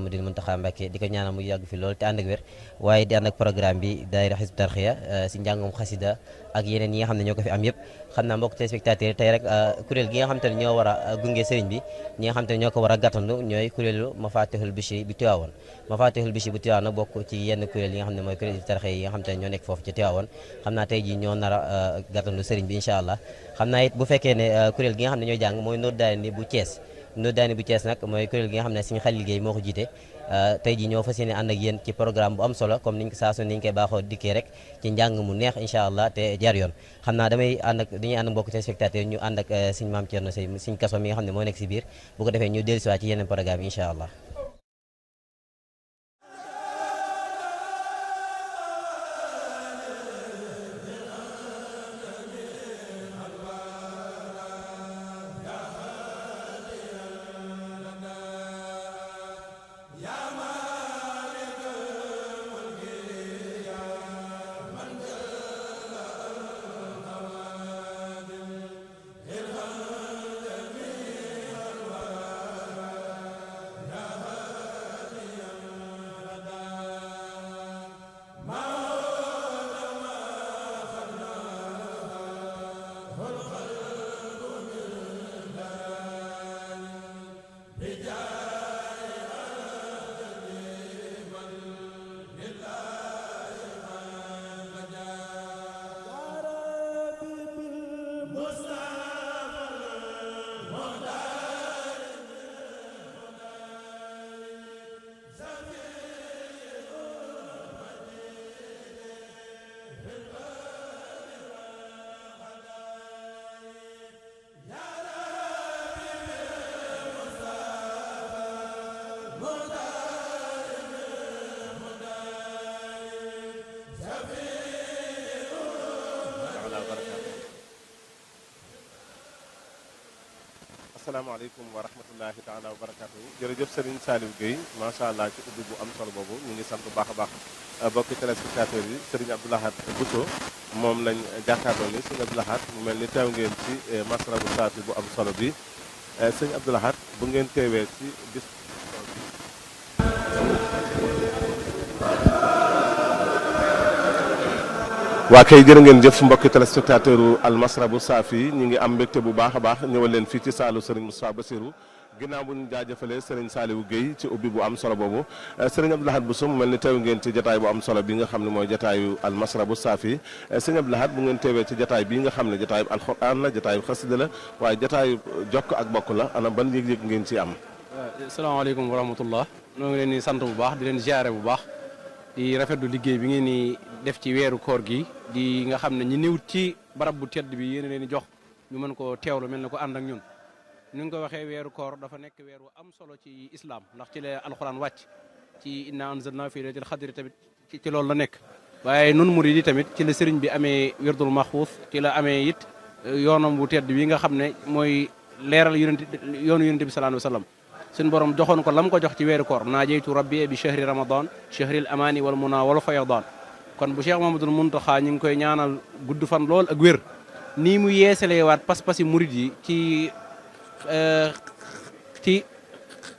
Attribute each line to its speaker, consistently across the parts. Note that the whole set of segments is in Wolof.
Speaker 1: Mouhamadou Mountakha Mbacké di ko ñaanal mu yàgg fi lool te ànd ak wér waaye di ànd ak programme bi daayira Hizbut Tarqiyyah si njàngum xasida ak yeneen yi nga xam ne ñoo ko fi am yëpp xam naa mbokk téléspectateurs tey rek kuréel gi nga xam te ne ñoo war a gunge sëriñ bi ñi nga xam te ne ñoo ko war a gàttandu ñooy kuréelu Mafatihul Bichri bi Tiwaawoon Mafatihul Bichri bu Tiwaawoon nag bokk ci yenn kuréel yi nga xam ne mooy kuréel Hizbut Tarqiyyah yi nga xam te ne ñoo nekk foofu ci Tiwaawoon xam naa tey ji ñoo nar a gàttandu sëriñ bi incha allah xam naa it bu fekkee ne kuréel gi nga xam ne ñooy jàng mooy Nour Daani bu Thiès Nour Daani bu Thiès nag mooy kuréel gi nga xam ne Sëriñ Xalil Gueye moo ko jiite tey ji ñoo fas yéene ànd ak yéen ci programme bu am solo comme niñ saa su niñ koy baaxoo dikkee rek ci njàng mu neex incha allah te jaar yoon xam naa dañuy ànd ak mbokk téléspectateurs ñu ànd ak Sëriñ Maam Thierno Seye Sëriñ Kaso mi nga xam ne moo nekk si biir bu ko defee ñu dellusiwaat ci yeneen programme yi incha allah
Speaker 2: asalaamaaleykum wa rahmatullahi taala wa barakatuh jërëjëf Serigne Saliou Gueye macha allah ci ubbi bu am solo boobu ñu ngi sant bu baax a baax bokki téléspectateurs yi Serigne Abdou Lahad Bousso moom lañ jàkkaarloo ni Serigne Abdou Lahad mu mel ni teew ngeen ci masrabu saafi bu am solo bi Serigne Abdou Lahad bu ngeen teewee ci bis waa kay jërë ngeen jëf mbokki téléspectateur u almasrabu saafi ñi ngi am mbégte bu baax a baax ñëwal leen fii ci saalu Serigne Moustapha Bassirou ginnaaw bu ñu jaajëfalee Serigne Saliou Gueye ci ubbi bu am solo boobu Serigne Abdou Lahad Bousso mu mel ni teew ngeen ci jataay bu am solo bi nga xam ne mooy jataayu almasrabu saafi Serigne Abdou Lahad bu ngeen teewee ci jataay bii nga xam ne jataayu alxuraan la jataayu xasida la waaye jataayu jokk ak bokk la ana ban yëg-yëg ngeen ci am.
Speaker 3: asalaamaaleykum wa rahmatullah noo ngi leen di sant bu baax di leen ziare bu baax di rafetlu liggéey bi ngeen ni def ci weeru koor gi di nga xam ne ñi néewut ci barab bu tedd bi yéen leen di jox ñu mën ko teewlu mel ne ko ànd ak ñun ni nga ko waxee weeru koor dafa nekk weer wu am solo ci islam ndax ci la alxuraan wàcc ci inna anzalna fi laylatil xadri tamit ci loolu la nekk waaye nun murid yi tamit ci la sëriñ bi amee wirdul maxfuus ci la amee it yoonam bu tedd bi nga xam ne mooy leeral yoonu yonent bi sallallahu alayhi wa sallam suñu borom joxoon ko lam ko jox ci weeru koor naajeytu rabbi bi chahri ramadan chahril amani wal muna wal fayadan kon bu Cheikh Mamadou Mountakha ñu ngi koy ñaanal gudd fan lool ak wér nii mu yeesalewaat pas-pasi murid yi ci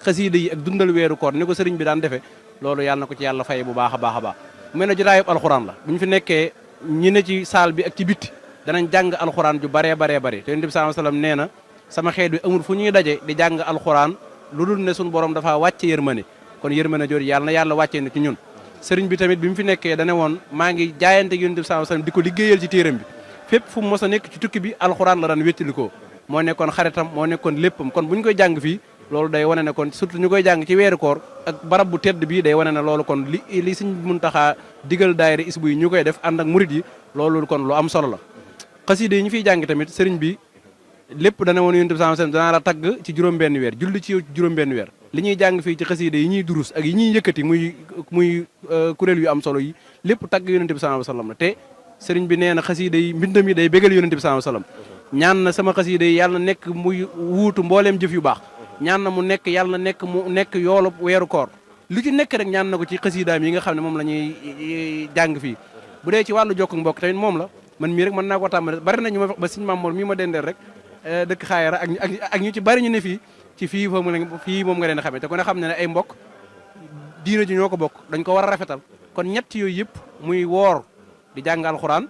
Speaker 3: xasiida yi ak dundal weeru koor ni ko sëriñ bi daan defee loolu yàlla na ko ci yàlla fay bu baax a baax a baax mu mel ne jotaayub alxuraan la bu ñu fi nekkee ñi ne ci saal bi ak ci bitti danañ jàng alxuraan ju baree te yonent bi sallallahu alayhi wasallam nee na sama xeet bi amul fu ñuy daje di jàng alxuraan lu dul ne suñu borom dafa wàcce yërmande kon yërmande jooju yàlla na yàlla wàccee ne ci ñun sëriñ bi tamit bi mu fi nekkee dane woon maa ngi jaayante ak yonent bi sallallahu alayhi wasallam di ko liggéeyal ci téeram bi fépp fu mu mos a nekk ci tukki bi alxuraan la daan wéttalikoo moo nekkoon xaritam moo nekkoon léppam kon bu ñu koy jàng fii loolu day wane ne kon surtout ñu koy jàng ci weeru koor ak barab bu tedd bii day wane ne loolu kon li Sëriñ Muntaxa digal daayira isbu yi ñu koy def ànd ak murid yi loolu kon lu am solo la xasida yi ñu fiy jàng tamit sëriñ bi lépp dana woon yonent bi sallallahu alayhi wasallam danaa la tagg ci juróom-benn weer julli ci juróom-benn weer li ñuy jàng fii ci xasida yi ñuy durus ak yi ñuy yëkkati muy kuréel yu am solo yi lépp tagg yonent bi sallallahu alayhi wasallam te sëriñ bi nee na xasida yi mbindam yi day bégal yonent bi sallallahu alayhi wasallam ñaan na sama xasida yi yàlla nekk muy wuutu mbooleem jëf yu baax ñaan na mu nekk yoolu weeru koor lu ci nekk rek ñaan na ko ci xasidaam yi nga xam ne moom la ñuy jàng fii bu dee ci wàllu jokk mbokk tamit moom la man mii rek mën naa ko tàmbale bari na ñu ma ba Sëriñ Mamoor mii ma dendeel rek dëkk xaayara ak ñu ci bari ñu ne fii ci fii moom nga leen xamee te ku ne xam ne ne ay mbokk diina ji ñoo ko bokk dañ ko war a rafetal kon ñett yooyu yëpp muy woor di jàng alxuraan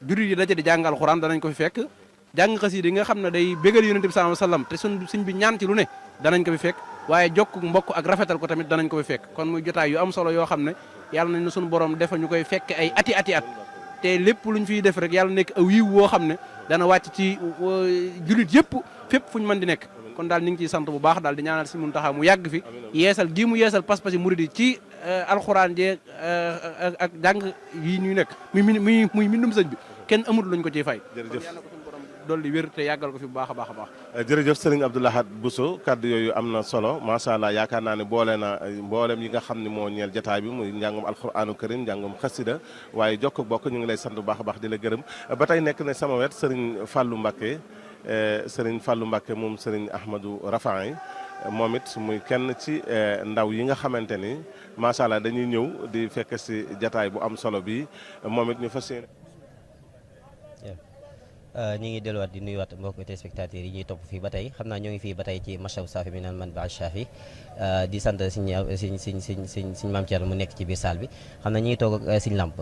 Speaker 3: jullit yi daje di jàng alxuraan danañ ko fi fekk jàng xasida yi nga xam ne day bégal yonent bi sallallahu alayhi wasallam te suñ bi ñaan ci lu ne danañ ko fi fekk waaye jokk mbokk ak rafetal ko tamit danañ ko fi fekk kon muy jotaay yu am solo yoo xam ne yàlla nañ na suñu borom defa ñu koy fekk ay ati at te lépp luñ fiy def rek yàlla nekk aw yiw woo xam ne dana wàcc ci jullit yëpp fépp fuñ mën di nekk kon daal ñu ngi ciy sant bu baax daal di ñaanal si Muntaxa mu yàgg fi yeesal gii mu yeesal pas-pasi murid yi ci alxuraan jee ak jàng yi ñuy nekk muy mbindum sëñ bi kenn amul luñ ko ciy fay
Speaker 2: jërëjëf
Speaker 3: yàlla ko suñu borom dolli wér te yàggal ko fi bu baax a baax a baax
Speaker 2: jërëjëf Serigne Abdou Lahad Bousso kaddu yooyu am na solo macha allah yaakaar naa ne boole na mboolem yi nga xam ne moo ñeel jotaay bi muy njàngum alxuraanu karim njàngum xasida waaye jokk bokk ñu ngi lay sant bu baax a baax di la gërëm ba tey nekk na sama wet Serigne Fallou Mbacké Serigne Fallou Mbacké moom Serigne Ahmadou Rafaay moom it muy kenn ci ndaw yi nga xamante ni macha allah dañuy ñëw di fekk si jotaay bu am solo bi moom it ñu fas yéene.
Speaker 1: ñu ngi delluwaat di nuyuwaat mbokk téléspectateurs yi ñuy topp fii ba tey xam naa ñoo ngi fii ba tey ci Mashaw Safi mi naan man ba Shafi di sant siñ Maam Thierno mu nekk ci biir salle bi xam naa ñu ngi toog ak siñ Lamp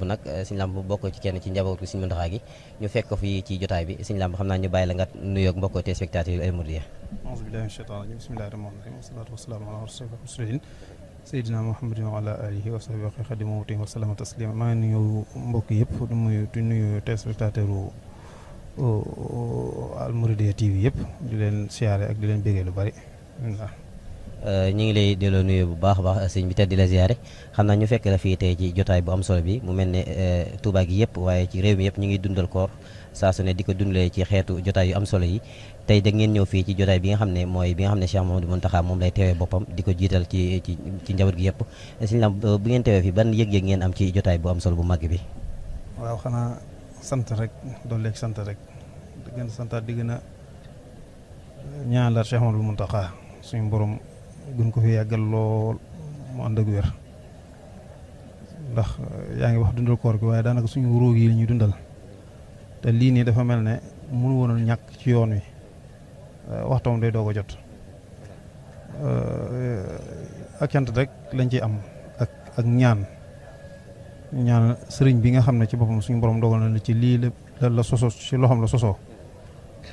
Speaker 1: nag siñ Lamp bokk ci kenn ci njabootu siñ Muntaxa gi ñu fekk ko fii ci jotaay bi siñ Lamp xam naa ñu bàyyi la nga nuyoog mbokk téléspectateurs yi Al-Mouridiyyah.
Speaker 4: auzu billaahi mina shaytaani rajiim bismillaahi rahmaani rahiim wasalaatu wasalaamu ala rasuulillaahi Seydina Muhammadin wa ala alihi wa sahbihi wa xadimu wa sallama taslima maa ngi nuyu mbokk yëpp di nuyu téléspectateur Al-Mouridiyyah TV yëpp di leen siyaare ak di leen bégee lu bari
Speaker 1: ñu ngi lay delloo nuyu bu baax a baax sëñ bi te di la ziyaare xam naa ñu fekk la fii tey ci jotaay bu am solo bi mu mel ne Touba gi yëpp waaye ci réew mi yëpp ñu ngi dundal koor saa su ne di ko dundalee ci xeetu jotaay yu am solo yi tey da ngeen ñëw fii ci jotaay bi nga xam ne mooy bi nga xam ne Cheikh Mouhamadou Mountakha moom lay teewee boppam di ko jiital ci njaboot gi yëpp sëñ Lamp bu ngeen teewee fii ban yëg-yëg ngeen am ci jotaay bu am solo bu màgg bi.
Speaker 4: waaw xanaa sant rek doon léegi sant rek di gën a santaat di gën a ñaanal Cheikh Mouhamadou Mountakha suñu borom gën ko fi yàggal lool mu ànd ak wér ndax yaa ngi wax dundal koor gi waaye daanaka suñu róog yi la ñuy dundal te lii nii dafa mel ne mënu woonul ñàkk ci yoon wi waxtoom day doog a jot ak cant rek lañ ciy am ak ñaan sëriñ bi nga xam ne ci boppam suñu borom dogal na ci lii la soso ci loxoom la sosoo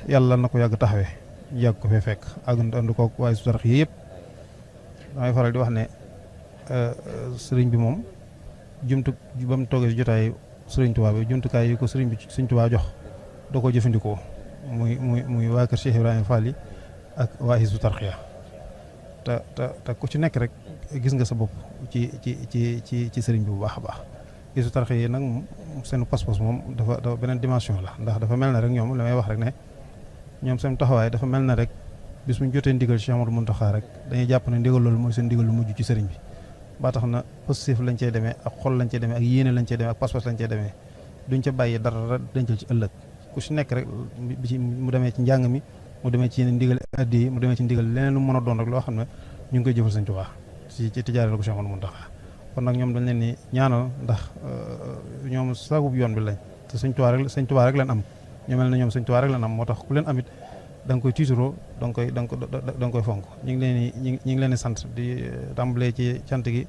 Speaker 4: yàlla na ko yàgg taxawee yàgg ko fee fekk ak ànd ko waaye su darax yi yëpp damay faral di wax ne sëriñ bi moom ba mu toogee jotaay sëriñ Tuubaa bi jumtukaay yi ko sëriñ Tuubaa jox doo ko jëfandikoo muy waa kër Cheikh Ibrahima Fall yi ak waa Hizbut Tarqiyyah te ku ci nekk rek gis nga sa bopp ci sëriñ bi bu baax a baax Hizbut Tarqiyyah yi nag seen pas-pas moom dafa beneen dimension la ndax dafa mel na rek ñoom li may wax rek ne ñoom seen taxawaay dafa mel na rek bis bu ñu jotee ndigal Cheikh Mouhamadou Mountakha rek dañuy jàpp ne ndigal loolu mooy seen ndigal lu mujj ci sëriñ bi ba tax na positif lañ cey demee ak xol lañ cey demee ak yéene lañ cey demee ak pas-pas lañ cey demee duñ ca bàyyi dara dencal ci ëllëg ku si nekk rek mu demee ci njàng mi mu demee ci ndigal addi yi mu demee ci ndigal leneen lu mën a doon rek loo xam ne ñu ngi koy jëfal Sëñ Tuubaa ci tijaareel ko Cheikh Mouhamadou Mountakha kon nag ñoom dañ leen ni ñaanal ndax ñoom sagub yoon bi lañ te Sëñ Tuubaa rek leen am ñu mel ne ñoom Sëñ Tuubaa rek leen am moo tax ku leen amit da nga koy tiituroo da nga koy fonk ñu ngi leen di sant di tàmbalee ci cant gi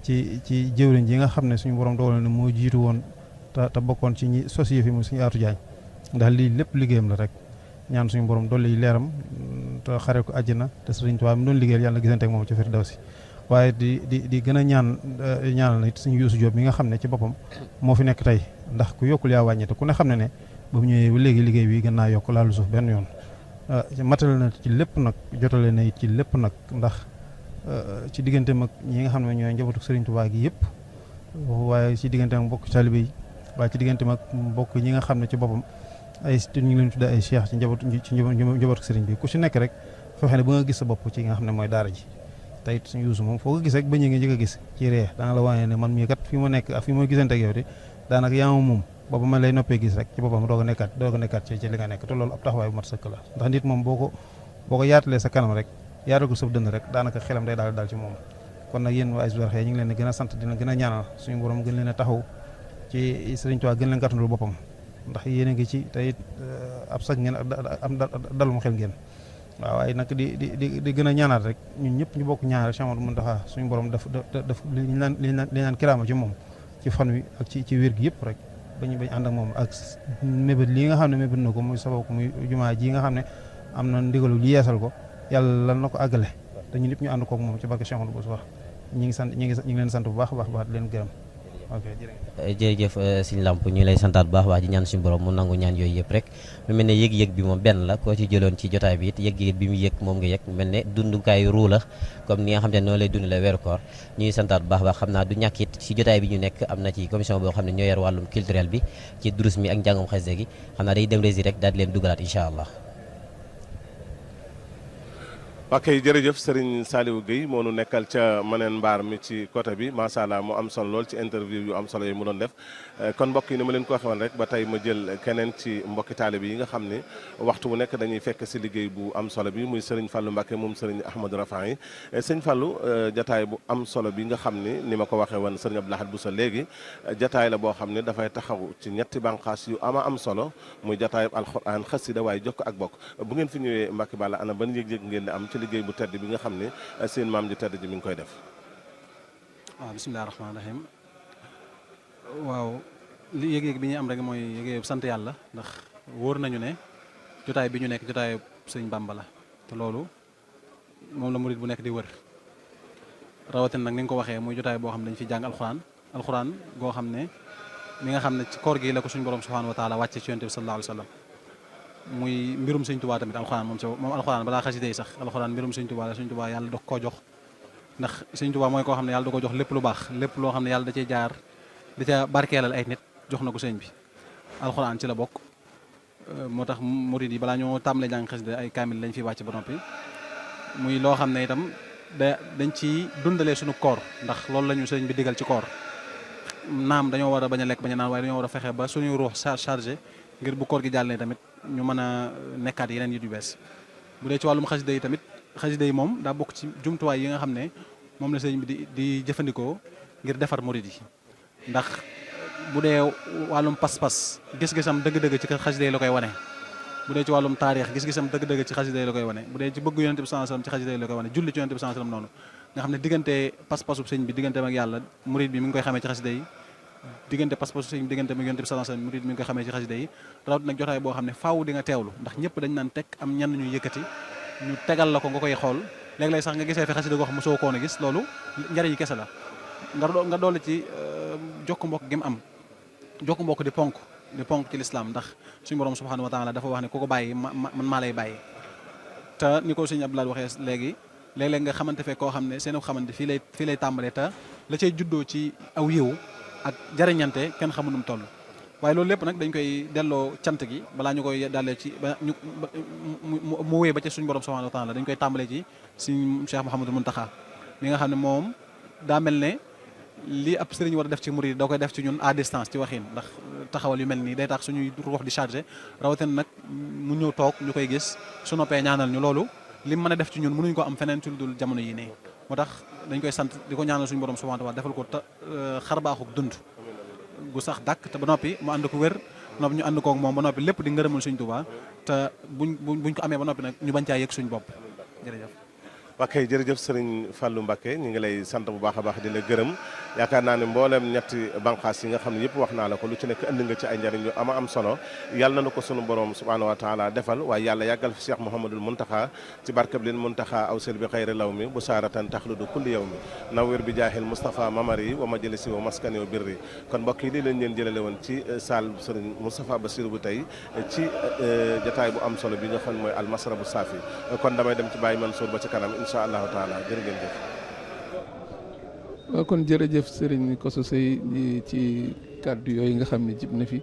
Speaker 4: ci jëwriñ ji nga xam ne suñu borom dogal na moo jiitu woon te bokkoon ci ñi société fi mu suñu aatu jaañ ndax lii lépp liggéeyam la rek ñaan suñu borom dolli leeram te xare ko àjjana te Sëriñ Tuubaa mi doon liggéeyal yàlla gisante ak moom ci Firdawsi waaye di gën a ñaanal na it suñu Yuusu Jóob mi nga xam ne ci boppam moo fi nekk tey ndax ku yokkul yaa wàññi te ku ne xam ne ba mu ñëwee ba léegi liggéey bi gën naa yokk laalu suuf benn yoon matale na ci lépp nag jotale na it ci lépp nag ndax ci diggante mag ñi nga xam ne ñooy njabootu Sëriñ Tuubaa gi yëpp waaye ci diggante mag mbokk taalibe yi waaye ci diggante mag mbokk ñi nga xam ne ci boppam ñu ngi leen tudde ay cheikh ci njabootu sëriñ bi ku ci nekk rek fexe ne ba nga gis sa bopp ci nga xam ne mooy daara ji te it suñu Yuusu moom foo ko gis rek ba ñu ngi njëkk a gis ci ree dana la wane ne man mii kat fi ma nekk ak fi ma gisante ak yow de daanaka yaa moom booba ma lay noppee gis rek ci boppam doog a nekkaat ci li nga nekk te loolu ab taxawaay bu mat sëkk la ndax nit moom boo ko yaatalee sa kanam rek yaatal ko sa dënn rek daanaka xelam day daal ci moom kon nag yéen waa Hizbut Tarqiyyah ñu ngi leen di gën a sant dina gën a ñaanal suñu borom gën leen a taxaw ci Sëriñ Tuubaa gën leen gàttandul boppam ndax yéen a ngi ci te it ab sag ngeen am dalum xel ngeen waaw waaye nag di gën a ñaanaat rek ñun ñëpp ñu bokk ñaan rek Cheikh Amadou Mountakha suñu borom daf li ñu naan kiraama ci moom ci fan wi ak ci wér gi yëpp rek bañ ànd ak moom ak mébét lii nga xam ne mébét na ko muy sabab ko muy jumaa ji nga xam ne am na ndigalu li yeesal ko yàlla lan na ko àggale te ñun ñëpp ñu ànd kook moom ci barke Cheikh Amadou Bousso ñi ngi leen sant bu baax a baax di leen gërëm. ok
Speaker 1: jërëjëf Sëñ Lamp ñu lay santaat bu baax wax di ñaan suñu borom mu nangu ñaan yooyu yëpp rek mu mel ne yëg-yëg bi moom benn la koo ci jëloon ci jotaay bi it yëg-yëg bi mu yëg moom nga yëg mu mel ne dundukaayu ruu la comme ni nga xam ne noonu lay dund la weeru koor ñuy santaat bu baax xam naa du ñàkk it ci jotaay bi ñu nekk am na ci commission boo xam ne ñoo yor wàllum culturel bi ci durus mi ak njàngum xasida gi xam naa day dem rési rek daal di leen dugalaat incha allah.
Speaker 2: ok jërëjëf Serigne Saliou Guèye moo nu nekkal ca maneen mbaar mi ci côté bi macha allah mu am solo lool ci interview yu am solo yi mu doon def kon mbokk yi ni ma leen ko waxee woon rek ba tey ma jël keneen ci mbokki taalibe yi nga xam ne waxtu bu nekk dañuy fekk si liggéey bu am solo bi muy Serigne Fallou Mbacké moom Serigne Ahmadou Rafahi yi sëñ Fallou jataay bu am solo bi nga xam ni ma ko waxee woon Serigne Abdou Lahad Bousso léegi jataay la boo xam ne dafay taxaw ci ñetti bànqaas yu am solo muy jataay alxuraan xasida waaye jokk ak bokk bu ngeen fi ñëwee Mbacké Balla ana ban yëg-yëg ngeen di am ci liggéey bu tedd bi nga xam ne seen maam ji tedd ji mi ngi koy def.
Speaker 3: waaw bisimilah rahmaani rahim waaw li yëg-yëg bi ñuy am rek mooy yëg-yëg sant yàlla ndax wóor nañu ne jotaay bi ñu nekk jotaay sëñ Bàmba la te loolu moom la murid bu nekk di wër rawatina nag ni nga ko waxee muy jotaay boo xam ne dañu fi jàng alxuraan goo xam ne mi nga xam ne ci koor gi la ko suñu borom subhanahu wa taala wàcce ci yonent bi sallallahu alayhi wa sallam muy mbirum sëñ Tuubaa tamit alxuraan moom alxuraan balaa xasida yi sax alxuraan mbirum sëñ Tuubaa la sëñ Tuubaa yàlla da koo jox ndax sëñ Tuubaa mooy koo xam ne yàlla da ko jox lépp lu baax lépp loo xam ne yàlla da cee jaar da ca barkeelal ay nit jox na ko sëñ bi alxuraan ci la bokk moo tax murid yi balaa ñoo tàmbalee jàng xasida ay kaamil lañ fi wàcc ba noppi muy loo xam ne itam dañ ci dundalee suñu koor ndax loolu la ñu sëñ bi digal ci koor naam dañoo war a bañ a lekk bañ a naan waaye dañoo war a fexe ba suñuy ruux chargé ngir bu koor gi jàllee tamit ñu mën a nekkaat yeneen yu bees bu dee ci wàllum xasida yi tamit xasida yi moom daa bokk ci jumtuwaay yi nga xam ne moom la sëñ bi di jëfandikoo ngir defar murid yi ndax bu dee wàllum pas-pas gis-gisam dëgg-dëgg ci xasida yi la koy wane bu dee ci wàllum taarix gis-gisam dëgg-dëgg ci xasida yi la koy wane bu dee ci bëgg yonent bi sallallahu alayhi wasallam ci xasida yi la koy wane julli ci yonent bi sallallahu alayhi wasallam noonu nga xam ne diggante pas-pasu sëñ bi digganteem ak yàlla murid bi mi ngi koy xamee ci xasida yi diggante pas-pasu sëñ bi digganteem ak yonent bi sallallahu alayhi wasallam murid mi ngi koy xamee ci xasida yi rawat nag jotaay boo xam ne faaw di nga teewlu ndax ñëpp dañ naan teg am ñenn ñu yëkkati ñu tegal la ko nga koy xool léeg-léeg sax nga gisee fi xasida goo xam mosoo koon a gis loolu njariñ kese la nga doole ci jokk mbokk gi mu am jokk mbokk di ponk ci lislaam ndax suñu borom subhanahu wa taala dafa wax ne ku ko bàyyi man maa lay bàyyi te ni ko sëñ Abdoulaye waxee léegi léeg-léeg nga xamante fekk koo xam ne seen xamante fii lay tàmbalee te la cay juddoo ci aw yiw ak jariñante kenn xamu nu mu toll waaye loolu lépp nag dañ koy delloo cant gi balaa ñu koy dalee ci ba ñu mu wéy ba ci suñu borom subhanahu wa taala dañ koy tàmbalee ci suñu Cheikh Mouhamadou Mountakha mi nga xam ne moom daa mel ne lii ab sëriñ war a def ci murid da koy def ci ñun à distance ci waxin ndax taxawal yu mel nii day tax suñuy ruux di chargé rawatina nag mu ñëw toog ñu koy gis su noppee ñaanal ñu loolu li mën a def ci ñun mënuñ ko am feneen ci lu dul jamono yi nii moo tax dañ koy sant di ko ñaanal suñu borom subhanahu wa ta'ala defal ko xar baaxuk dund gu sax dàkk te ba noppi mu ànd ko wér ba noppi ñu ànd koog moom ba noppi lépp di ngërëmal suñ Tuubaa te buñ ko amee ba noppi nag ñu bañ caa yëg suñ bopp jërëjëf.
Speaker 2: ok jërëjëf Serigne Fallou Mbacké ñu ngi lay sant bu baax a baax di la gërëm yaakaar naa ne mboolem ñetti banqaas yi nga xam ne yëpp wax naa la ko lu ci nekk andi nga ci ay njariñ yu am solo yàlla na ko sunu borom subhanahu wa taala defal waaye yàlla yàggal fi Cheikh Mouhamadul Mountakha ci barkab leen Mountakha aw sel bi xayri law mi bu saaratan taxludu kulli yow mi nawwir bi jaahil Moustapha Mamari wa majalisi wa maskani wa birri kon mbokk yi lii lañ leen jëlale woon ci salle Serigne Moustapha Bassirou bu tey ci jataay bu am solo bi nga xam ne mooy almasrabu saafi kon damay dem ci Baye Mansour ba ci kanam incha allahu taala jërë ngeen jëf.
Speaker 5: waaw kon jërëjëf Serigne Kosso Seye ci kàddu yooyu nga xam ne jib na fi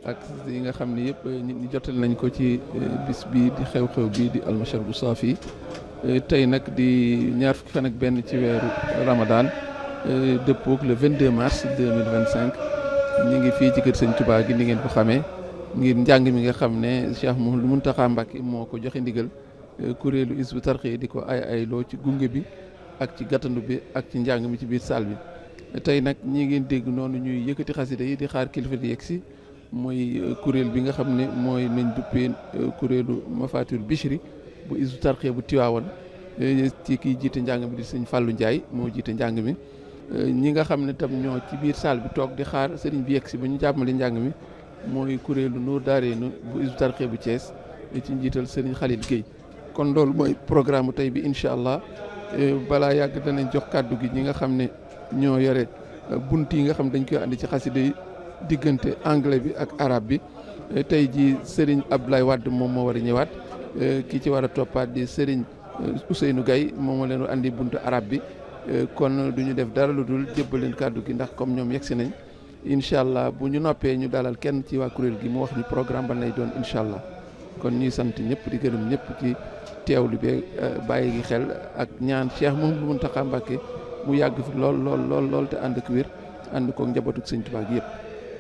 Speaker 5: ak yi nga xam ne yëpp nit ñi jotal nañ ko ci bis bii di xew-xew bii di almasrabu saafi tey nag di ñaar fukki fan ak benn ci weeru Ramadan dëppook le 22 mars 2025 ñu ngi fii ci kër Sëñ Touba gi ni ngeen ko xamee ngir njàng mi nga xam ne Cheikh Mouhamadou Mountakha Mbacké moo ko joxe ndigal kuréelu Hizbut Tarqiyyah di ko ay loo ci gunge bi ak ci gàttandu bi ak ci njàng mi ci biir salle bi tey nag ñi ngeen dégg noonu ñuy yëkkati xasida yi di xaar kilifa di yegg si mooy kuréel bi nga xam ne mooy nañ duppee kuréelu Mafatir Bichri bu Hizbut Tarqiyyah bu Tiwaawan ci kii jiite njàng mi di sëñ Fallou Ndiaye moo jiite njàng mi ñi nga xam ne tam ñoo ci biir salle bi toog di xaar sëriñ bi yegg si ba ñu jàmmali njàng mi mooy kuréelu Nour Daarayni bu Hizbut Tarqiyyah bu Thiès ci njiital sëriñ Khalil Guèye kon loolu mooy programme tey bi incha allah balaa yàgg danañ jox kàddu gi ñi nga xam ne ñoo yore bunt yi nga xam dañ koy andi ci xasida yi diggante anglais bi ak arabe bi tey ji Serigne Abdoulaye Wade moom moo war a ñëwaat ki ci war a toppaat di Serigne Ousseynou Gaye moom moo leen andi buntu arabe bi kon du ñu def dara lu dul jébbal leen kàddu gi ndax comme ñoom yegsi nañ incha allah bu ñu noppee ñu dalal kenn ci waa kuréel gi mu wax ñu programme ban lay doon incha allah kon ñuy sant ñëpp di gërëm ñëpp ci teewlu bi bàyyi gi xel ak ñaan Cheikh Mouhamadou Mountakha Mbacké mu yàgg fi lool te ànd ak wér ànd koog njabootu Sëñ Tuubaa gi yëpp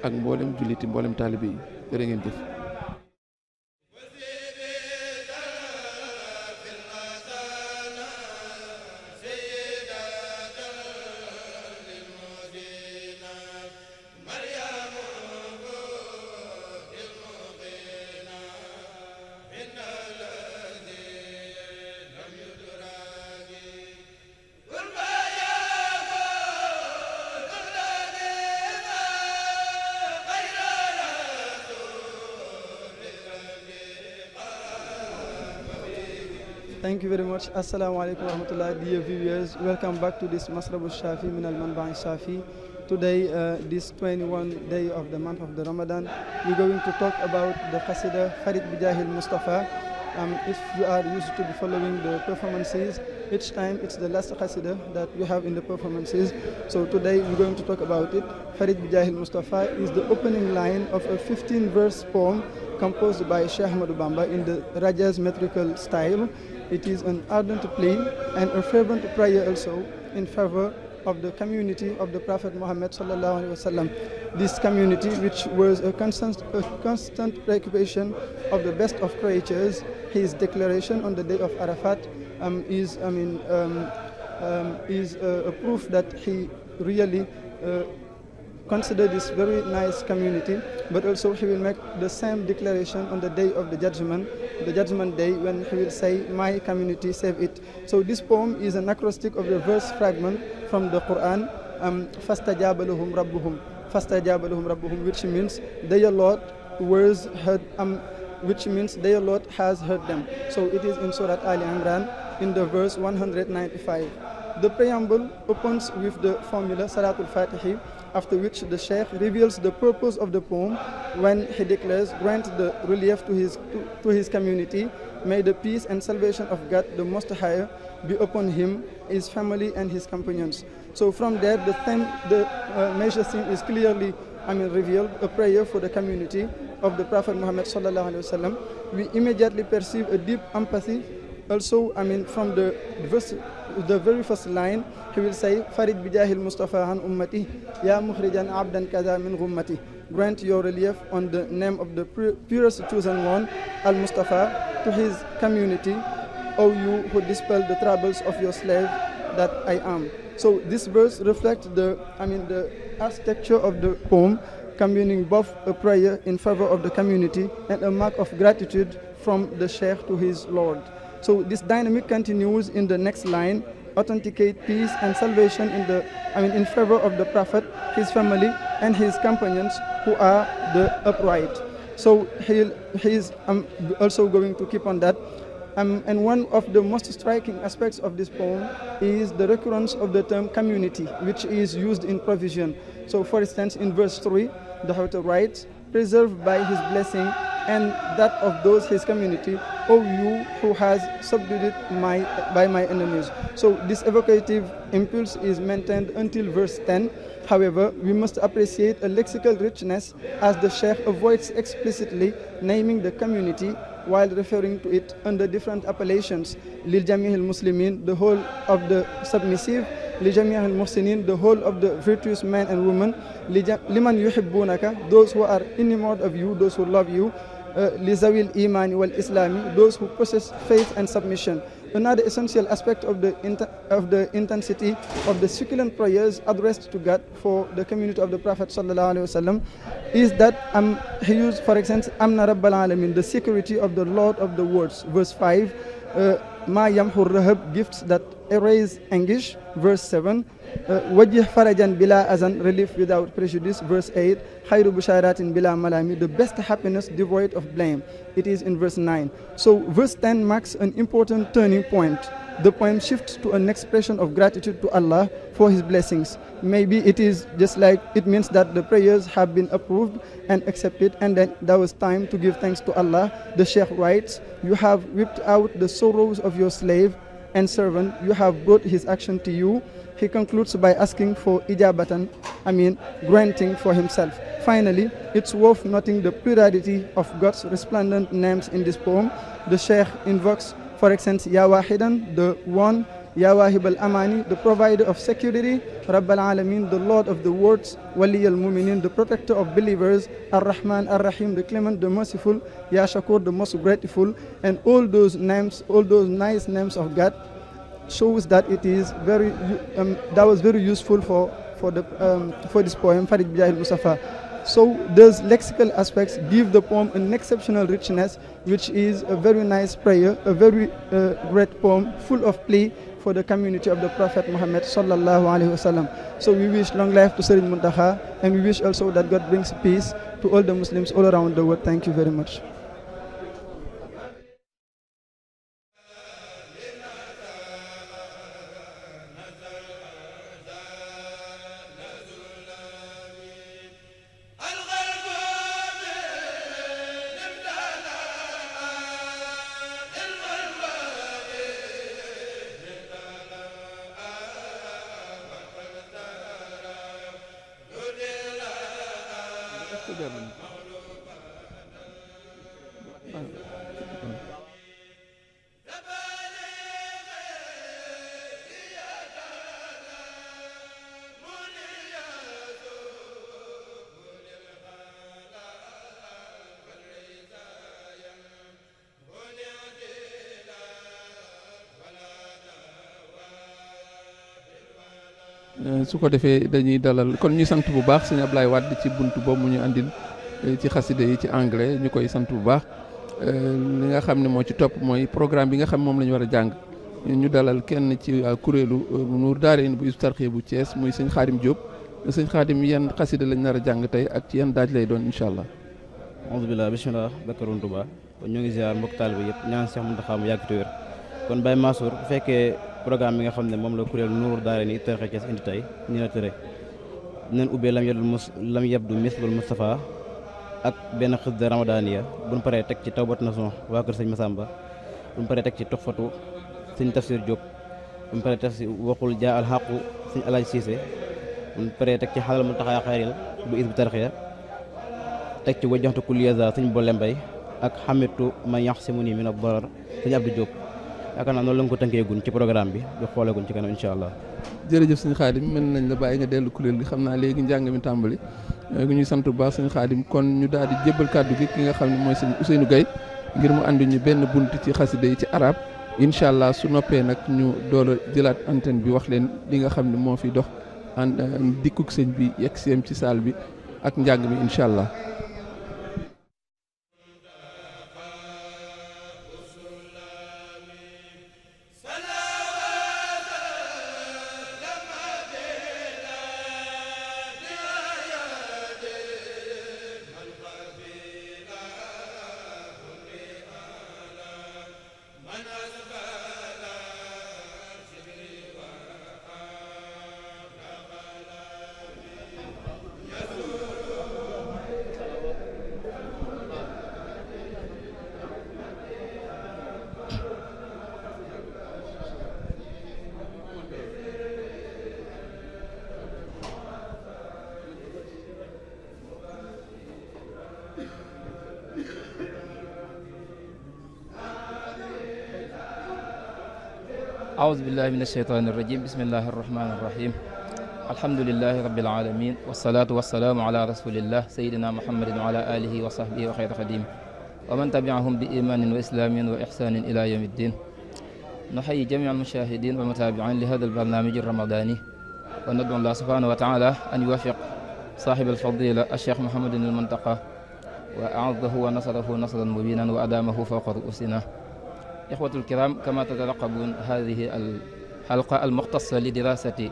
Speaker 5: ak mboolem julliti mboolem taalibe yi jërë ngeen jëf.
Speaker 6: Thank you very much. Assalamu alaikum wa rahmatullah. Dear viewers, welcome back to this Masrabu Shafi min al-Manba' Shafi. Today, this 21st day of the month of the Ramadan, we're going to talk about the Qasida Farid Bijahil Mustafa. If you are used to be following the performances, each time it's the last Qasida that we have in the performances. So today we're going to talk about it. Farid Bijahil Mustafa is the opening line of a 15-verse poem composed by Sheikh Ahmadu Bamba in the Raja's metrical style. It is an ardent plea and a fervent prayer also in favor of the community of the Prophet Muhammad sallallahu alaihi wasallam. This community, which was a constant preoccupation of the best of creatures, his declaration on the day of Arafat is a proof that he really consider this very nice community, but also he will make the same declaration on the day of the judgment day, when he will say, my community, save it. So this poem is an acrostic of a verse fragment from the Quran, فَاسْتَجَابَ لَهُمْ رَبُّهُمْ, which means their Lord their Lord has heard them. So it is in Surah Al Imran in the verse 195. The preamble opens with the formula Salatul Fatihi, after which the Shaykh reveals the purpose of the poem when he declares, grant the relief to his community, may the peace and salvation of God the Most High be upon him, his family and his companions. So from there the major theme is clearly revealed, a prayer for the community of the Prophet Muhammad sallallahu alaihi wasallam. We immediately perceive a deep empathy also from the very first line. He will say, Farid Bijahil Mustafa an ummati, Ya mukhrijan abdan kaza min ghummati. Grant your relief on the name of the purest chosen one, Al-Mustafa, to his community, O you who dispel the troubles of your slave that I am. So this verse reflects the architecture of the poem, combining both a prayer in favor of the community and a mark of gratitude from the Sheikh to his Lord. So this dynamic continues in the next line, authenticate peace and salvation in favor of the Prophet, his family and his companions who are the upright. So he is also going to keep on that. And one of the most striking aspects of this poem is the recurrence of the term community, which is used in provision. So for instance, in verse 3, the author writes, preserved by his blessing and that of those his community, O you who has subdued it by my enemies. So this evocative impulse is maintained until verse 10. However, we must appreciate a lexical richness as the Sheikh avoids explicitly naming the community while referring to it under different appellations. Lil Jamihil Muslimin, the whole of the submissive. Li Jamihil Muhsinin, the whole of the virtuous men and women. Liman yuhibbunaka, those who are enamored of you, those who love you. Li Zawil Imani wal Islami, those who possess faith and submission. Another essential aspect of the intensity of the succulent prayers addressed to God for the community of the Prophet ﷺ is that he used, for example, Amna Rabbal Alamin, the security of the Lord of the worlds. Verse 5, Ma Yamhur Rahab, gifts that erase anguish, verse 7. Wajih Farajan Bila Azan, relief without prejudice, verse 8. Khairu Busharatin Bila Malami, the best happiness devoid of blame. It is in verse 9. So verse 10 marks an important turning point. The poem shifts to an expression of gratitude to Allah for His blessings. Maybe it is just like it means that the prayers have been approved and accepted, and then there was time to give thanks to Allah. The Sheikh writes, "You have whipped out the sorrows of your slave and servant. You have brought his action to you." He concludes by asking for ijabatan, granting for himself. Finally, it's worth noting the plurality of God's resplendent names in this poem. The Sheikh invokes, for instance, Ya Wahidan, the one, Ya Wahib al-Amani, the provider of security, Rabb al-Alamin, the Lord of the worlds, Wali al-Muminin, the protector of believers, Ar-Rahman, Ar-Rahim, the clement, the merciful, Ya Shakur, the most grateful, and all those names, all those nice names of God shows that it is very, that was very useful for this poem, Farid Bijahil Mustafa. So those lexical aspects give the poem an exceptional richness, which is a very nice prayer, a very great poem, full of plea for the community of the Prophet Muhammad sallallahu alaihi wasallam. So we wish long life to Serigne Muntaha, and we wish also that God brings peace to all the Muslims all around the world. Thank you very much.
Speaker 5: su ko defee dañuy dalal kon ñu sant bu baax sëñ Ablaye Wade ci buntu boobu mu ñu andil ci xasida yi ci anglais ñu koy sant bu baax li nga xam ne moo ci topp mooy programme bi nga xam moom la ñu war a jàng ñu dalal kenn ci kuréelu Nour Daarayni bu Hizbut Tarqiyyah bu Thiès muy sëñ Khadim Diop sëñ Khadim yan xasida lañ nar a jàng tey ak ci yan daaj lay doon incha allah.
Speaker 7: auzu billah bismillah bakkarun Touba kon ñu ngi ziar mbokk taalibe yëpp ñaan Cheikh Mountakha mu yàgg te wér kon Baye Mansour bu fekkee programme bi nga xam ne moom la kuréel Nour Daarayni Hizbut Tarqiyyah Thiès indi tey ñu la tëre dinañ ubbee lam yabdu mislul Mustafa ak benn xasida ramadaniya buñ paree teg ci tawbat nason waa kër sëñ Massamba buñ paree teg ci toxfatu sëñ Tafsir Diop buñ paree teg ci waxul jaa al xaqu sëñ Alaaji Siise buñ paree teg ci xalal Muntaxa xayril bu Hizbut Tarqiyyah teg ci wajjaxtu kulliyaza sëñ Bolle Mbay ak xamitu ma yaxsimuni min ad-darar sëñ Abdou Diop yaakaar naa noonu la nga ko tënkee gun ci programme bi di xoolee gun ci kanam incha allah.
Speaker 5: jërëjëf sëñ Khadim mel nañ la bàyyi nga dellu kuréel gi xam naa léegi njàng mi tàmbali ñuy sant bu baax sëñ Khadim kon ñu daal di jébbal kàddu gi ki nga xam ne mooy sëñ Ousseynou Gaye ngir mu àndi ñu benn bunt ci xasida yi ci arab incha allah su noppee nag ñu dool a jëlaat antenne bi wax leen li nga xam ne moo fi dox dikkuk sëñ bi yegg seem ci saal bi ak njàng mi incha allah.
Speaker 8: أعوذ بالله من الشيطان الرجيم بسم الله الرحمن الرحيم الحمد لله رب العالمين والصلاة والسلام على رسول الله سيدنا محمد وعلى آله وصحبه وخير خديم ومن تبعهم بإيمان وإسلام وإحسان إلى يوم الدين نحيي جميع المشاهدين والمتابعين لهذا البرنامج الرمضاني وندعو الله سبحانه وتعالى أن يوفق صاحب الفضيلة الشيخ محمد المنتقى وأعظه ونصره نصرا مبينا وأدامه فوق رؤوسنا إخوة الكرام، كما تترقبون هذه الحلقة المختصة لدراسة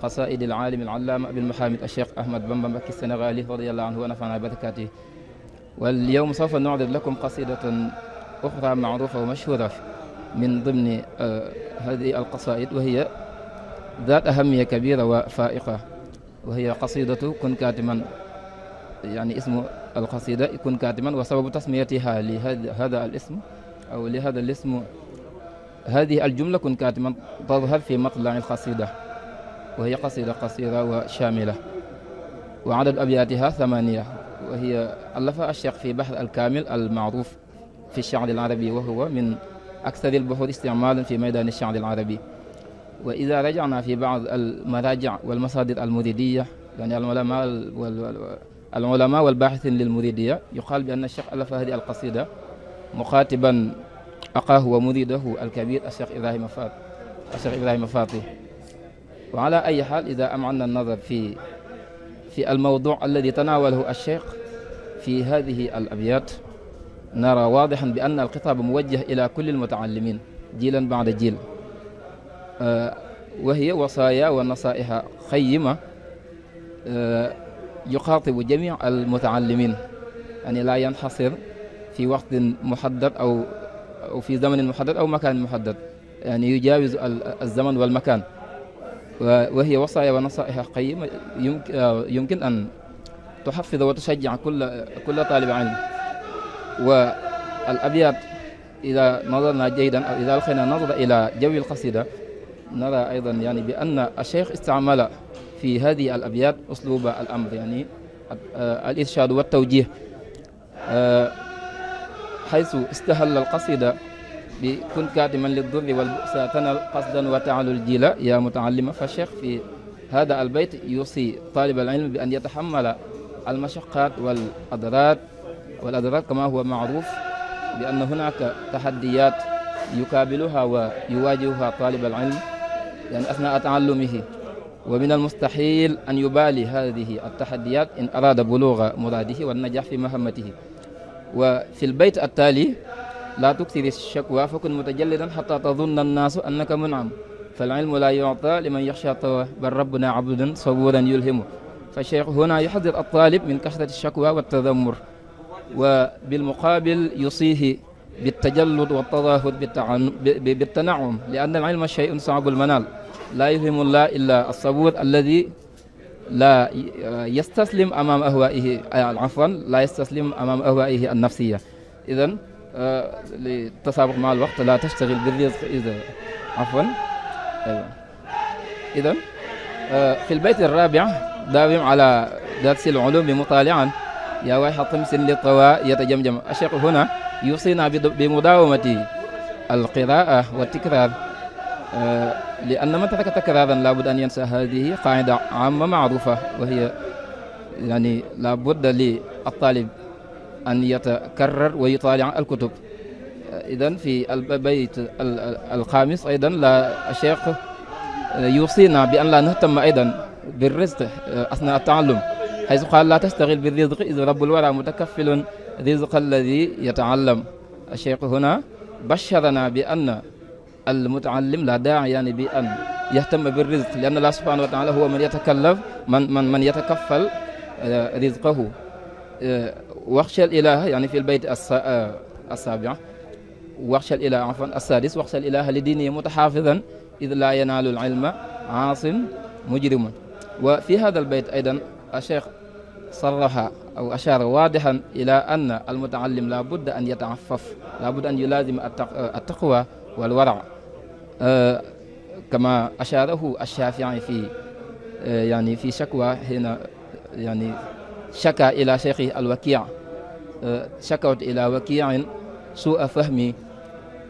Speaker 8: قصائد العالم العلامة أبي المحامد الشيخ أحمد بامبا مكي السنغالي رضي الله عنه ونفعنا ببركاته. واليوم سوف نعرض لكم قصيدة أخرى معروفة ومشهورة من ضمن هذه القصائد، وهي ذات أهمية كبيرة وفائقة، وهي قصيدة كن كاتما. يعني اسم القصيدة كن كاتما، وسبب تسميتها لهذا الاسم أو لهذا الاسم هذه الجملة كن كاتما تظهر في مطلع القصيدة، وهي قصيدة قصيرة وشاملة، وعدد أبياتها 8، وهي ألفها الشيخ في بحر الكامل المعروف في الشعر العربي، وهو من أكثر البحور استعمالا في ميدان الشعر العربي. وإذا رجعنا في بعض المراجع والمصادر المريدية، يعني العلماء والباحثين للمريدية، يقال بأن الشيخ ألف هذه القصيدة مخاطبا أخاه ومريده الكبير الشيخ إبراهيم فاطي. وعلى أي حال، إذا أمعنا النظر في الموضوع الذي تناوله الشيخ في هذه الأبيات، نرى واضحا بأن الخطاب موجه إلى كل المتعلمين جيلا بعد جيل، وهي وصايا ونصائح قيمة يخاطب جميع المتعلمين، يعني لا ينحصر في وقت محدد أو في زمن محدد أو مكان محدد، يعني يجاوز الزمن والمكان. وهي وصايا ونصائح قيمة يمكن أن تحفز وتشجع كل طالب علم. والأبيات إذا نظرنا جيدا أو إذا ألقينا نظرة إلى جو القصيدة، نرى أيضا يعني بأن الشيخ استعمل في هذه الأبيات أسلوب الأمر، يعني الإرشاد والتوجيه، حيث استهل القصيدة بكن كاتما للضر والبؤس تنل قصدا وتعلو الجيل يا متعلمة. فالشيخ في هذا البيت يوصي طالب العلم بأن يتحمل المشقات والأضرار كما هو معروف بأن هناك تحديات يقابلها ويواجهها طالب العلم يعني أثناء تعلمه، ومن المستحيل أن يبالي هذه التحديات إن أراد بلوغ مراده والنجاح في مهمته. وفي البيت التالي: لا تكثر الشكوى فكن متجلدا حتى تظن الناس أنك منعم، فالعلم لا يعطى لمن يخشى طوى، بل ربنا عبدا صبورا يلهمه. فالشيخ هنا يحذر الطالب من كثرة الشكوى والتذمر، وبالمقابل يوصيه بالتجلد والتظاهر بالتنعم، لأن العلم شيء صعب المنال، لا يلهم الله إلا الصبور الذي لا يستسلم أمام أهوائه، لا يستسلم أمام أهوائه النفسية. إذن للتسابق مع الوقت لا تشتغل بالرزق إذن في البيت الرابع: داوم على درس العلوم مطالعا يا واحد طمس للطواء يتجمجم. الشيخ هنا يوصينا بمداومة القراءة والتكرار، لأن من ترك تكرارا لابد أن ينسى. هذه قاعدة عامة معروفة، وهي يعني لابد للطالب أن يتكرر ويطالع الكتب. إذن في البيت الخامس أيضا الشيخ يوصينا بأن لا نهتم أيضا بالرزق أثناء التعلم، حيث قال: لا تشتغل بالرزق إذ رب الورى متكفل رزق الذي يتعلم. الشيخ هنا بشرنا بأن المتعلم لا داعي يعني بأن يهتم بالرزق، لأن الله سبحانه وتعالى هو من يتكلف من يتكفل رزقه. واخشى الإله يعني في البيت السابع، واخشى الإله السادس: واخشى الإله لدينه متحافظا إذ لا ينال العلم عاص مجرم. وفي هذا البيت أيضا الشيخ صرح أو أشار واضحا إلى أن المتعلم لا بد أن يتعفف، لا بد أن يلازم التقوى والورع، كما أشاره الشافعي في شكوى هنا، يعني شكى إلى شيخه الوكيع: شكوت إلى وكيع سوء فهمي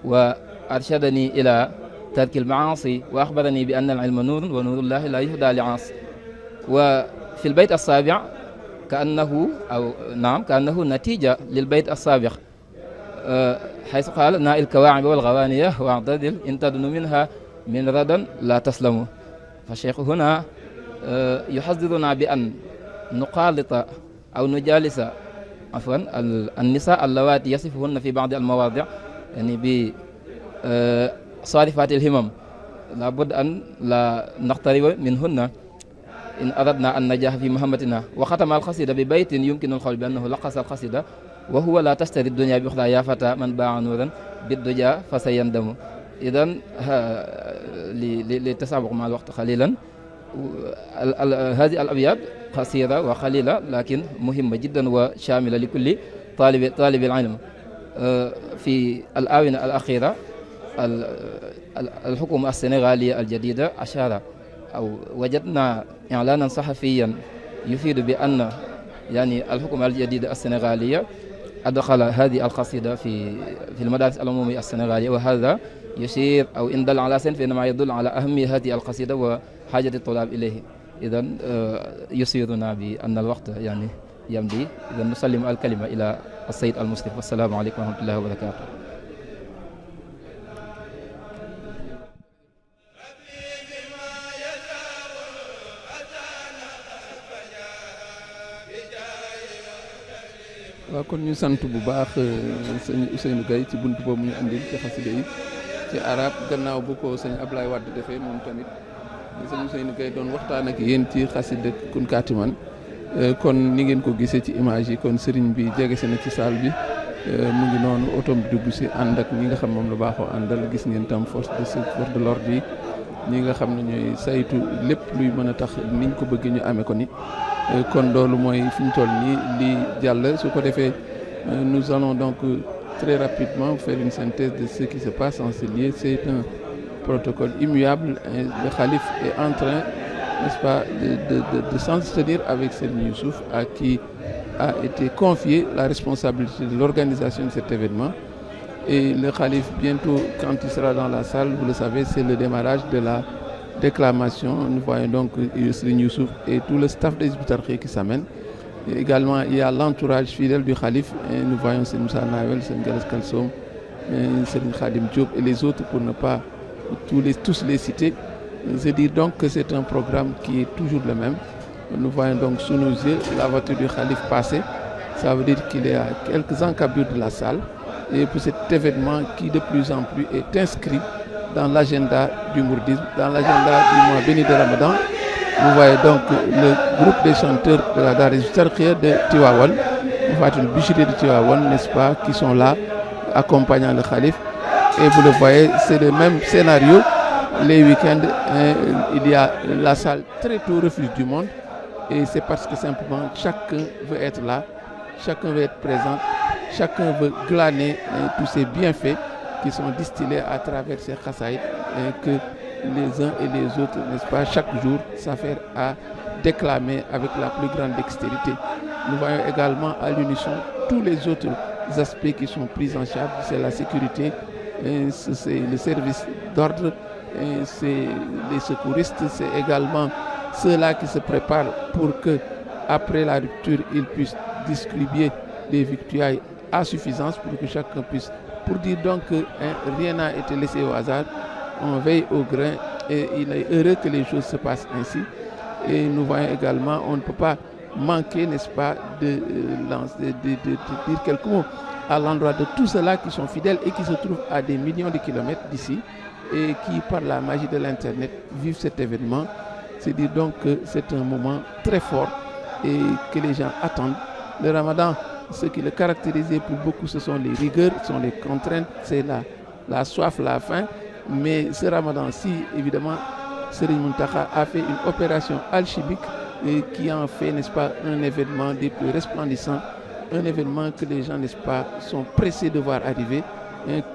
Speaker 8: وأرشدني إلى ترك المعاصي وأخبرني بأن العلم نور ونور الله لا يهدى لعاص. وفي البيت السابع كأنه نتيجة للبيت السابق، حيث قال: نائل الكواعب والغوانية واعتدل إن تدن منها من ردا لا تسلم. فالشيخ هنا يحذرنا بأن نخالط أو نجالس النساء اللواتي يصفهن في بعض المواضع يعني صارفات الهمم لابد أن لا نقترب منهن إن أردنا أن نجاح في مهمتنا. وختم القصيدة ببيت يمكن القول بأنه لخص القصيدة وهو لا تشتري الدنيا بأخرى يا فتى من باع نورا بالدجى فسيندم. إذن للتسابق مع الوقت قليلا هذه الأبيات قصيرة وقليلة لكن مهمة جدا وشاملة لكل طالب العلم. في الآونة الأخيرة الحكومة السنغالية الجديدة أشار أو وجدنا إعلانا صحفيا يفيد بأن يعني الحكومة الجديدة السنغالية أدخل هذه القصيدة في المدارس العمومية السنغالية، وهذا يشير أو إن دل على شيء فإنما يدل على أهمية هذه القصيدة وحاجة الطلاب إليه. إذن يسيرنا بأن الوقت يعني يمضي. إذن نسلم الكلمة إلى السيد المشرف والسلام عليكم ورحمة الله وبركاته.
Speaker 5: waaw kon ñu sant bu baax sëñ Ousseynou Gaye ci buntu boobu ñu andil ci xasida yi ci arab gannaaw bu ko sëñ Ablaye Wade defee moom tamit sëñ Ousseynou Gaye doon waxtaan ak yéen ci xasida Kun Kaatiman. kon ni ngeen ko gisee ci image yi kon sëriñ bi jege si na ci salle bi mu ngi noonu otom bi dugg si ànd ak ñi nga xam moom la baaxoo àndal. gis ngeen tam force de l'ordre yi ñi nga xam ne ñooy saytu lépp luy mën a tax niñ ko bëgg ñu amee ko ni. kon loolu mooy fi ñu toll nii li jàll su ko defee nous allons donc très rapidement faire une synthèse de ce qui se passe en ce lieu. C'est un protocole immuable. Le khalife est en train, n'est-ce pas, de s'entretenir avec Serigne Youssouf, à qui a été confiée la responsabilité de l'organisation de cet événement. Et le khalife, bientôt, quand il sera dans la salle, vous le savez, c'est le démarrage de la déclamation. Nous voyons donc Serigne Youssouf et tout le staff des Hizbut Tarqiyyah qui s'amènent. Également, il y a l'entourage fidèle du khalife. Et nous voyons Serigne Moussa Nawel, Serigne Galas Kalsom, Serigne Khadim Diop et les autres pour ne pas tous les citer. C'est dire donc que c'est un programme qui est toujours le même. Nous voyons donc sous nos yeux la voiture du khalife passer. Ça veut dire qu'il est à quelques encablures de la salle. Et pour cet événement qui de plus en plus est inscrit dans l'agenda du mouridisme, dans l'agenda du mois béni de Ramadan. Vous voyez donc le groupe des chanteurs de la Daara Hizbut Tarqiyyah de Tivaouane, le Bichri de Tivaouane, n'est-ce pas, qui sont là accompagnant le khalife. Et vous le voyez, c'est le même scénario. Les week-ends, il y a la salle très tôt refuge du monde. Et c'est parce que simplement chacun veut être là, chacun veut être présent, chacun veut glaner tous ces bienfaits qui sont distillés à travers ces khasaïd que les uns et les autres, n'est-ce pas, chaque jour s'affairent à déclamer avec la plus grande dextérité. Nous voyons également à l'unisson tous les autres aspects qui sont pris en charge. C'est la sécurité, c'est le service d'ordre, c'est les secouristes, c'est également ceux-là qui se préparent pour que, après la rupture, ils puissent distribuer des victuailles à suffisance pour que chacun puisse. Pour dire donc que rien n'a été laissé au hasard, on veille au grain et il est heureux que les choses se passent ainsi. Et nous voyons également, on ne peut pas manquer, n'est-ce pas, de dire quelques mots à l'endroit de tous ceux-là qui sont fidèles et qui se trouvent à des millions de kilomètres d'ici et qui, par la magie de l'Internet, vivent cet événement. C'est dire donc que c'est un moment très fort et que les gens attendent. Le Ramadan, ce qui le caractérisait pour beaucoup, ce sont les rigueurs, ce sont les contraintes, c'est la soif, la faim. Mais ce Ramadan-ci, évidemment, Serigne Mountakha a fait une opération alchimique et qui en fait, n'est-ce pas, un événement des plus resplendissants, un événement que les gens, n'est-ce pas, sont pressés de voir arriver,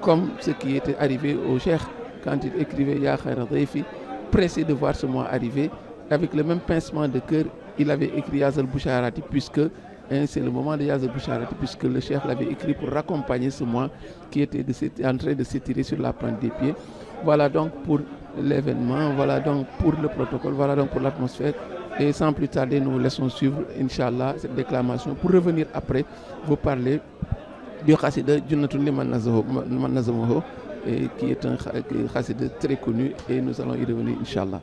Speaker 5: comme ce qui était arrivé au Cheikh quand il écrivait Ya Khayra Dhayfi, pressé de voir ce mois arriver. Avec le même pincement de cœur, il avait écrit Yazal Boucharati, puisque c'est le moment de Yazal Boucharati, puisque le Cheikh l'avait écrit pour raccompagner ce mois qui était en train de s'étirer sur la pointe des pieds. Voilà donc pour l'événement, voilà donc pour le protocole, voilà donc pour l'atmosphère. Et sans plus tarder, nous laissons suivre, Inch'Allah, cette déclamation pour revenir après vous parler du Khassida Junnatul Liman Nazamaho, qui est un Khassida très connu et nous allons y revenir, Inch'Allah.